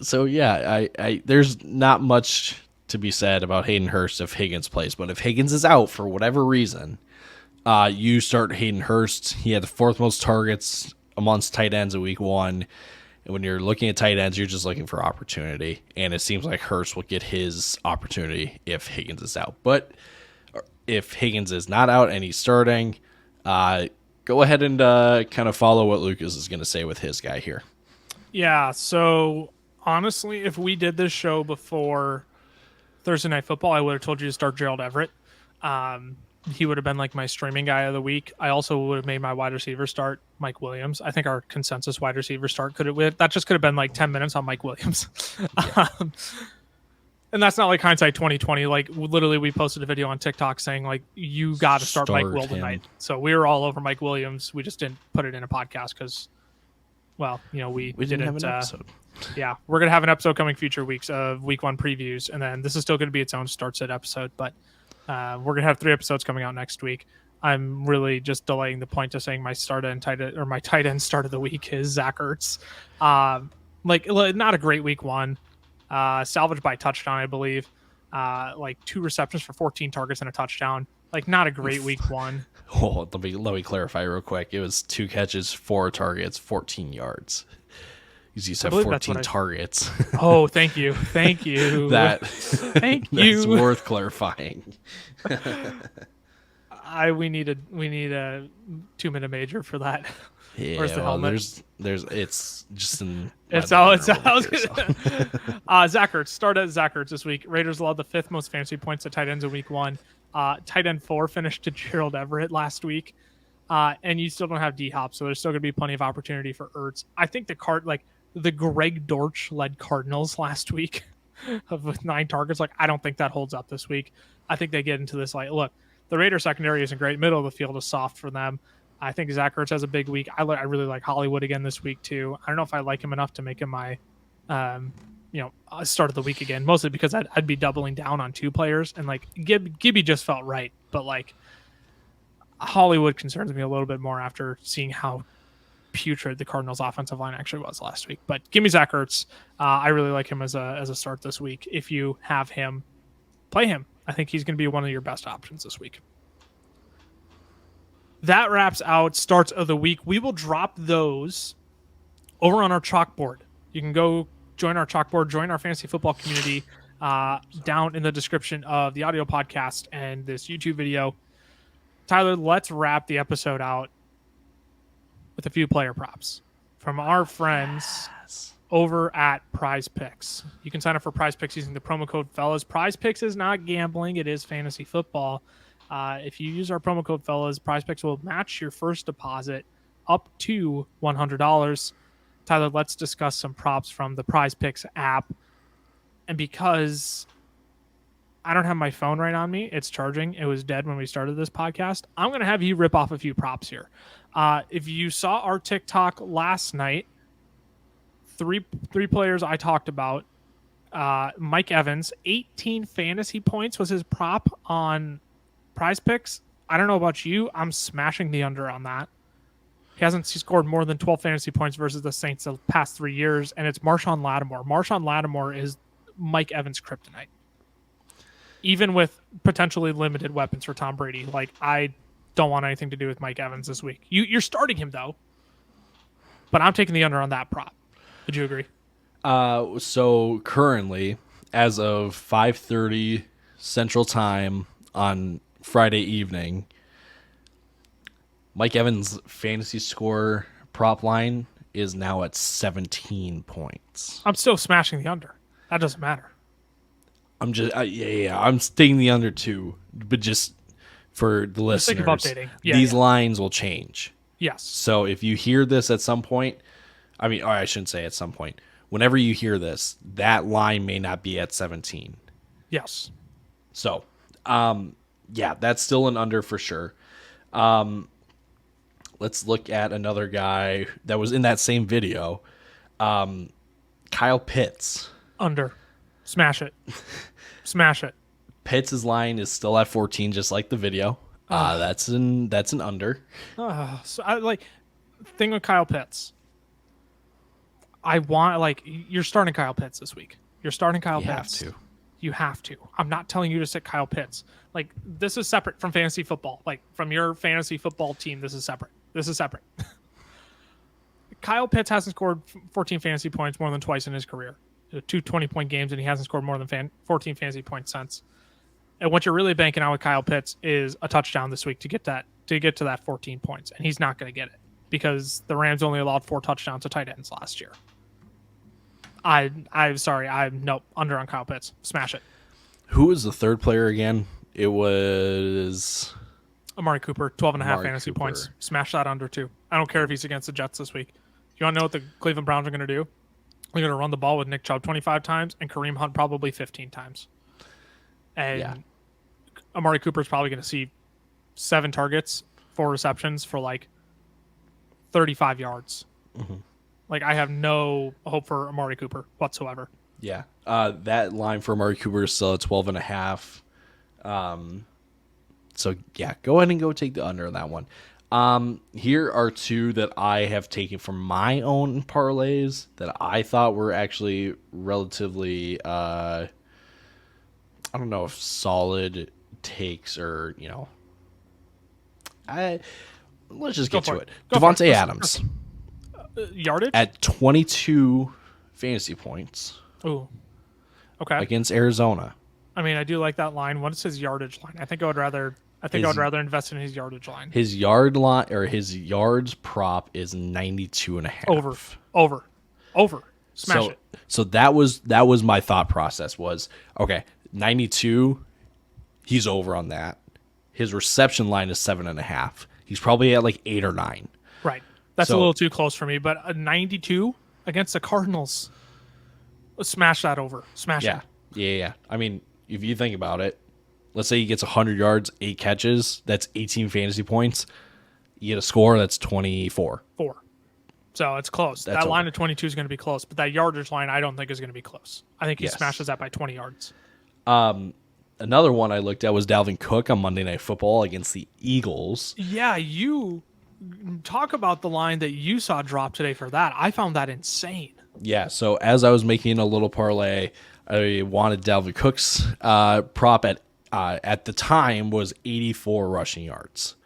So, yeah, I there's not much to be said about Hayden Hurst if Higgins plays. But if Higgins is out for whatever reason, you start Hayden Hurst. He had the 4th most targets amongst tight ends in week 1. And when you're looking at tight ends, you're just looking for opportunity. And it seems like Hurst will get his opportunity if Higgins is out. But if Higgins is not out and he's starting, go ahead and kind of follow what Lucas is going to say with his guy here. Yeah, so honestly, if we did this show before Thursday Night Football, I would have told you to start Gerald Everett. he would have been like my streaming guy of the week. I also would have made my wide receiver start Mike Williams. I think our consensus wide receiver start could have been like 10 minutes on Mike Williams. Yeah. And that's not like hindsight 2020. Like literally, we posted a video on TikTok saying like you got to start Mike Will tonight. So we were all over Mike Williams. We just didn't put it in a podcast because, well, we didn't have an episode. Yeah, we're gonna have an episode coming future weeks of Week 1 previews, and then this is still gonna be its own start set episode. But we're gonna have 3 episodes coming out next week. I'm really just delaying the point to saying my tight end start of the week is Zach Ertz. Not a great Week 1. Salvaged by touchdown, I believe. 2 receptions for 14 targets and a touchdown. Like not a great Week 1. Oh, let me clarify real quick. It was 2 catches, 4 targets, 14 yards. You said 14 targets. Oh, thank you. Thank you. Thank you. That's worth clarifying. We need a 2-minute major for that. Yeah, where's the helmet? There's it's just in. It's out. Zach Ertz. Start at Zach Ertz this week. Raiders allowed the 5th most fantasy points to tight ends in Week 1. Tight end 4 finished to Gerald Everett last week. And you still don't have D-Hop, so there's still going to be plenty of opportunity for Ertz. I think the Greg Dortch led Cardinals last week with 9 targets. I don't think that holds up this week. I think they get into this look, the Raiders secondary isn't great. Middle of the field is soft for them. I think Zach Ertz has a big week. I really like Hollywood again this week too. I don't know if I like him enough to make him my, start of the week again. Mostly because I'd be doubling down on 2 players, and Gibby just felt right, but Hollywood concerns me a little bit more after seeing how putrid the Cardinals' offensive line actually was last week. But give me Zach Ertz. I really like him as a start this week. If you have him, play him. I think he's going to be one of your best options this week. That wraps out starts of the week. We will drop those over on our Chalkboard. You can go join our Chalkboard, join our fantasy football community down in the description of the audio podcast and this YouTube video. Tyler, let's wrap the episode out with a few player props from our friends over at PrizePicks. You can sign up for PrizePicks using the promo code FELLAS. PrizePicks is not gambling. It is fantasy football. If you use our promo code FELLAS, PrizePicks will match your first deposit up to $100. Tyler, let's discuss some props from the PrizePicks app. And because I don't have my phone right on me, it's charging. It was dead when we started this podcast. I'm going to have you rip off a few props here. If you saw our TikTok last night, three players I talked about. Mike Evans, 18 fantasy points was his prop on PrizePicks. I don't know about you. I'm smashing the under on that. He scored more than 12 fantasy points versus the Saints the past 3 years, and it's Marshawn Lattimore. Marshawn Lattimore is Mike Evans' kryptonite. Even with potentially limited weapons for Tom Brady, I don't want anything to do with Mike Evans this week. You're starting him, though, but I'm taking the under on that prop. Would you agree? So currently, as of 5:30 Central Time on Friday evening, Mike Evans' fantasy score prop line is now at 17 points. I'm still smashing the under. That doesn't matter. I'm just I'm staying the under too, but just for the listeners, think of updating. These lines will change. Yes. So if you hear this at some point, I shouldn't say at some point. Whenever you hear this, that line may not be at 17. Yes. So, that's still an under for sure. Let's look at another guy that was in that same video. Kyle Pitts. Under. Smash it. Smash it. Pitts' line is still at 14, just like the video. That's an under. Thing with Kyle Pitts. I want you're starting Kyle Pitts this week. You're starting Kyle Pitts. You have to. I'm not telling you to sit Kyle Pitts. This is separate from fantasy football. From your fantasy football team, this is separate. Kyle Pitts hasn't scored 14 fantasy points more than twice in his career. 2 20-point games, and he hasn't scored more than 14 fantasy points since. And what you're really banking on with Kyle Pitts is a touchdown this week to get to that 14 points, and he's not going to get it because the Rams only allowed 4 touchdowns to tight ends last year. I'm sorry. Nope. Under on Kyle Pitts. Smash it. Who was the third player again? It was Amari Cooper, 12.5 Amari fantasy Cooper. points. Smash that under 2. I don't care if he's against the Jets this week. You want to know what the Cleveland Browns are going to do? They're going to run the ball with Nick Chubb 25 times and Kareem Hunt probably 15 times. And Amari Cooper is probably going to see 7 targets, 4 receptions for like 35 yards. Mm-hmm. Like, I have no hope for Amari Cooper whatsoever. Yeah. That line for Amari Cooper is still at 12.5. So, yeah, go ahead and go take the under on that one. Here are 2 that I have taken from my own parlays that I thought were actually relatively, I don't know if solid takes or, let's just get to it. Davonte Adams. Yardage? At 22 fantasy points. Ooh. Okay. Against Arizona. I mean, I do like that line. What is his yardage line? I think I would rather invest in his yardage line. His yard line or his yards prop is 92.5. Over. Smash it. So that was my thought process was, okay, 92, he's over on that. His reception line is 7.5. He's probably at like 8 or 9. Right. That's a little too close for me, but a 92 against the Cardinals, smash that over. Smash it. Yeah. I mean, if you think about it, let's say he gets 100 yards, 8 catches, that's 18 fantasy points. You get a score, that's 24. 4. So it's close. That line of 22 is going to be close, but that yardage line I don't think is going to be close. I think he smashes that by 20 yards. Another one I looked at was Dalvin Cook on Monday Night Football against the Eagles. Yeah, you talk about the line that you saw drop today for that. I found that insane. Yeah, so as I was making a little parlay, I wanted Dalvin Cook's prop at the time was 84 rushing yards.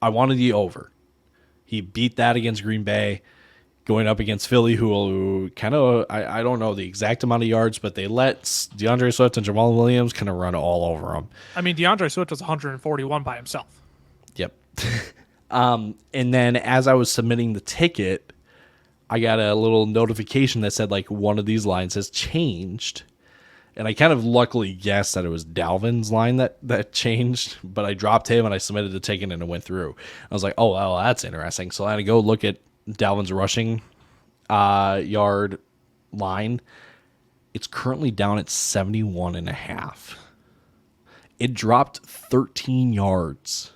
I wanted the over. He beat that against Green Bay, going up against Philly, who kind of, I don't know the exact amount of yards, but they let DeAndre Swift and Jamal Williams kind of run all over him. I mean, DeAndre Swift was 141 by himself. Yep. And then as I was submitting the ticket, I got a little notification that said like one of these lines has changed. And I kind of luckily guessed that it was Dalvin's line that changed, but I dropped him and I submitted the ticket and it went through. I was like, oh, well, that's interesting. So I had to go look at Dalvin's rushing yard line. It's currently down at 71.5. It dropped 13 yards.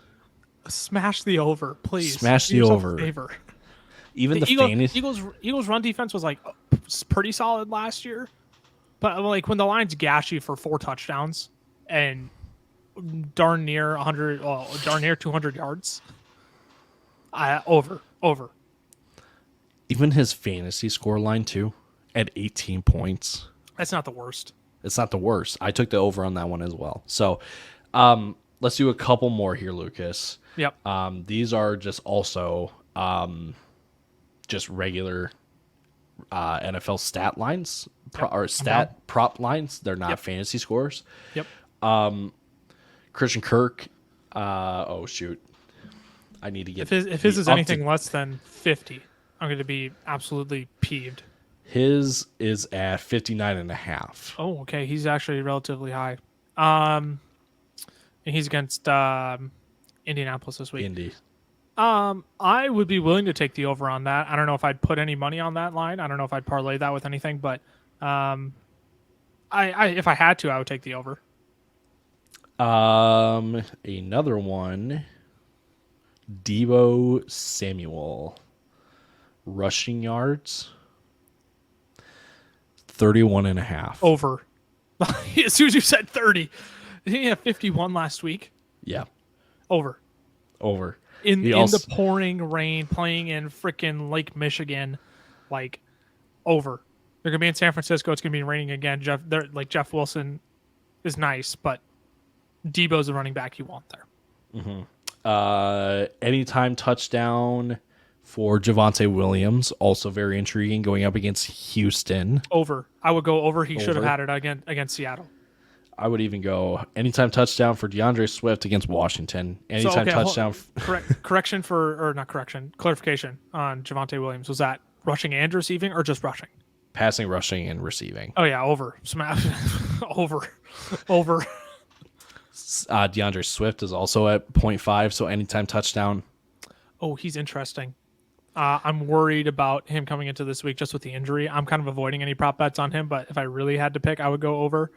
Smash the over, please. Smash the over. Favor. Even the Eagles run defense was like pretty solid last year. But like when the lines gash you for 4 touchdowns and darn near 200 yards, over. Even his fantasy score line too, at 18 points. That's not the worst. It's not the worst. I took the over on that one as well. So, let's do a couple more here, Lucas. Yep. These are just also just regular NFL stat lines prop lines. They're not fantasy scores. Yep. Christian Kirk. Oh shoot, I need to get. If his is anything less than 50, I'm going to be absolutely peeved. His is at 59.5. Oh, okay. He's actually relatively high. And he's against Indianapolis this week. Indy. I would be willing to take the over on that. I don't know if I'd put any money on that line. I don't know if I'd parlay that with anything, but I if I had to, I would take the over. Another one. Devo Samuel. Rushing yards. 31.5. Over. As soon as you said 30. He had 51 last week. Yeah. Over. In the pouring rain, playing in freaking Lake Michigan, like, over. They're going to be in San Francisco. It's going to be raining again. Jeff Wilson is nice, but Debo's the running back you want there. Mm-hmm. Anytime touchdown for Javonte Williams, also very intriguing, going up against Houston. Over. I would go over. He should have had it against Seattle. I would even go anytime touchdown for DeAndre Swift against Washington. Anytime touchdown. Clarification on Javonte Williams. Was that rushing and receiving or just rushing? Passing, rushing, and receiving. Oh, yeah, over. Smash. Over. DeAndre Swift is also at 0.5, so anytime touchdown. Oh, he's interesting. I'm worried about him coming into this week just with the injury. I'm kind of avoiding any prop bets on him, but if I really had to pick, I would go over.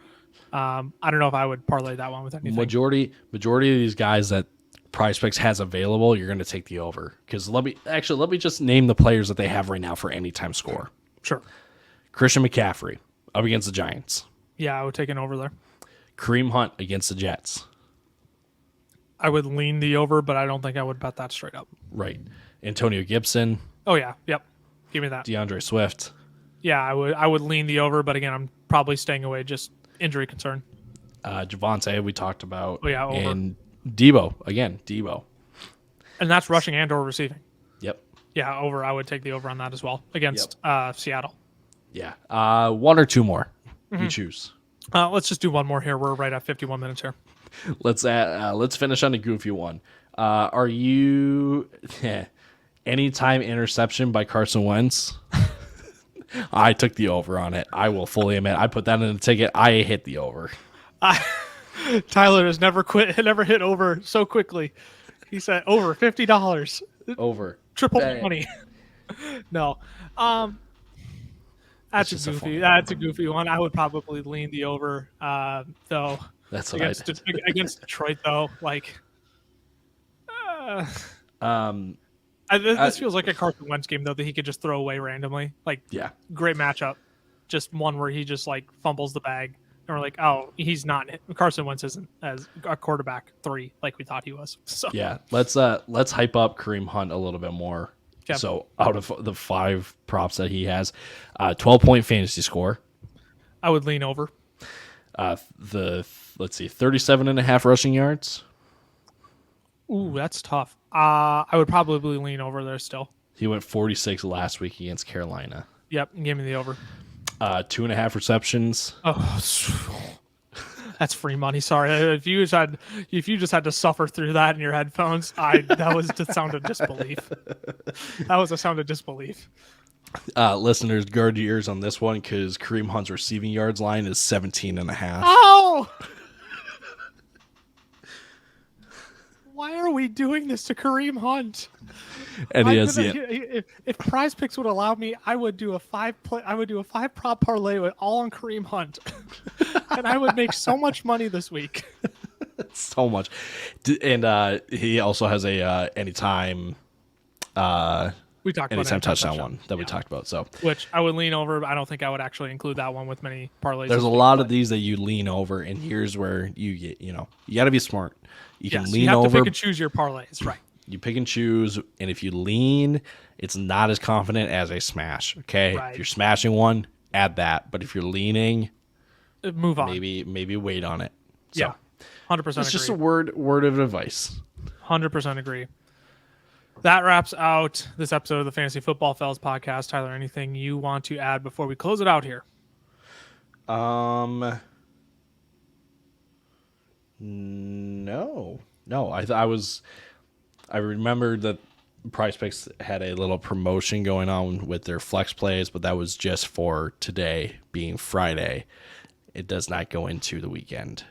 I don't know if I would parlay that one with anything. Majority of these guys that PrizePicks has available, you're going to take the over. Because let me just name the players that they have right now for anytime score. Sure. Christian McCaffrey up against the Giants. Yeah, I would take an over there. Kareem Hunt against the Jets. I would lean the over, but I don't think I would bet that straight up. Right. Antonio Gibson. Oh yeah, yep. Give me that. DeAndre Swift. Yeah, I would lean the over, but again, I'm probably staying away, just injury concern. Javonte, we talked about. Oh yeah, over. And Devo. And that's rushing and or receiving. Yep. Yeah, over. I would take the over on that as well against Seattle. Yeah. One or two more. You choose. Let's just do one more here. We're right at 51 minutes here. Let's finish on a goofy one. Are you anytime interception by Carson Wentz? I took the over on it. I will fully admit I put that in the ticket. I hit the over. Tyler has never hit over so quickly. He said over $50. Over. Triple money. No. That's a goofy one. I would probably lean the over, though. That's what against Detroit, though. Like, this feels like a Carson Wentz game, though, that he could just throw away randomly. Like, great matchup. Just one where he just like fumbles the bag, and we're like, oh, he's not. Carson Wentz isn't as a quarterback 3 like we thought he was. So yeah, let's hype up Kareem Hunt a little bit more. Okay. So out of the 5 props that he has, 12-point fantasy score. I would lean over. 37.5 rushing yards. Ooh, that's tough. I would probably lean over there still. He went 46 last week against Carolina. Yep, give me the over. 2.5 receptions. Oh, that's free money. Sorry, if you just had to suffer through that in your headphones, that was the sound of disbelief. That was a sound of disbelief. Listeners, guard your ears on this one because Kareem Hunt's receiving yards line is 17.5. Oh! Why are we doing this to Kareem Hunt? And if PrizePicks would allow me, I would do a 5 prop parlay with all on Kareem Hunt, and I would make so much money this week. So much, and he also has a anytime. We talked anytime about touchdown one that we talked about. So which I would lean over, but I don't think I would actually include that one with many parlays. There's a lot of these that you lean over, and here's where you get, you got to be smart. You can lean over. You have to pick and choose your parlays, right? You pick and choose, and if you lean, it's not as confident as a smash. Okay, right. If you're smashing one, add that. But if you're leaning, move on. Maybe wait on it. So, yeah, 100%. It's just a word of advice. 100% agree. That wraps out this episode of the Fantasy Football Fellas podcast. Tyler, anything you want to add before we close it out here? No. I remembered that PrizePicks had a little promotion going on with their flex plays, but that was just for today being Friday. It does not go into the weekend.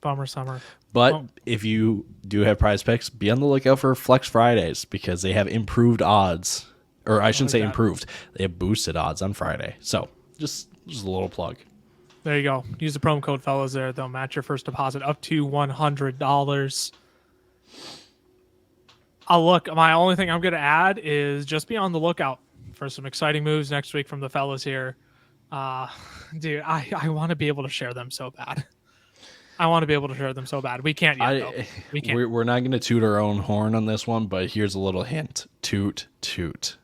Bummer summer. But if you do have PrizePicks, be on the lookout for Flex Fridays because they have improved odds. Or I shouldn't say improved. They have boosted odds on Friday. So just a little plug. There you go. Use the promo code fellas there. They'll match your first deposit up to $100. My only thing I'm going to add is just be on the lookout for some exciting moves next week from the fellas here. Dude, I want to be able to share them so bad. We can't yet, though. We can't. We're not going to toot our own horn on this one, but here's a little hint. Toot, toot.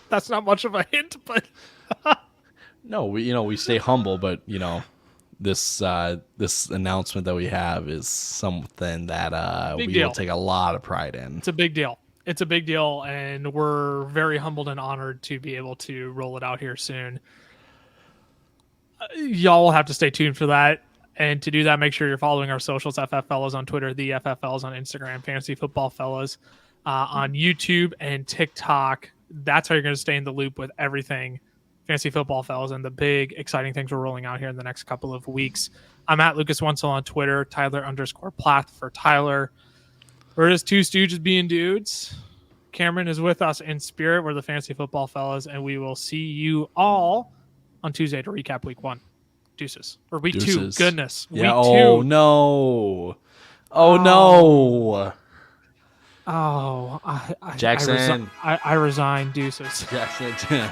That's not much of a hint, but... No, we stay humble, but, this announcement that we have is something that will take a lot of pride in. It's a big deal. And we're very humbled and honored to be able to roll it out here soon. Y'all will have to stay tuned for that. And to do that, make sure you're following our socials, FF Fellas on Twitter, the FF Fellas on Instagram, Fantasy Football Fellas on YouTube and TikTok. That's how you're going to stay in the loop with everything Fantasy Football Fellas, and the big exciting things we're rolling out here in the next couple of weeks. I'm at Lucas Wenzel on Twitter, Tyler_Plath for Tyler. We're just two stooges being dudes. Cameron is with us in spirit. We're the Fantasy Football Fellas, and we will see you all on Tuesday to recap week 1. Deuces. Or week 2. Goodness. Yeah. Week 2. Oh, no. Oh, no. Oh, Jackson. I resign. Deuces. Jackson.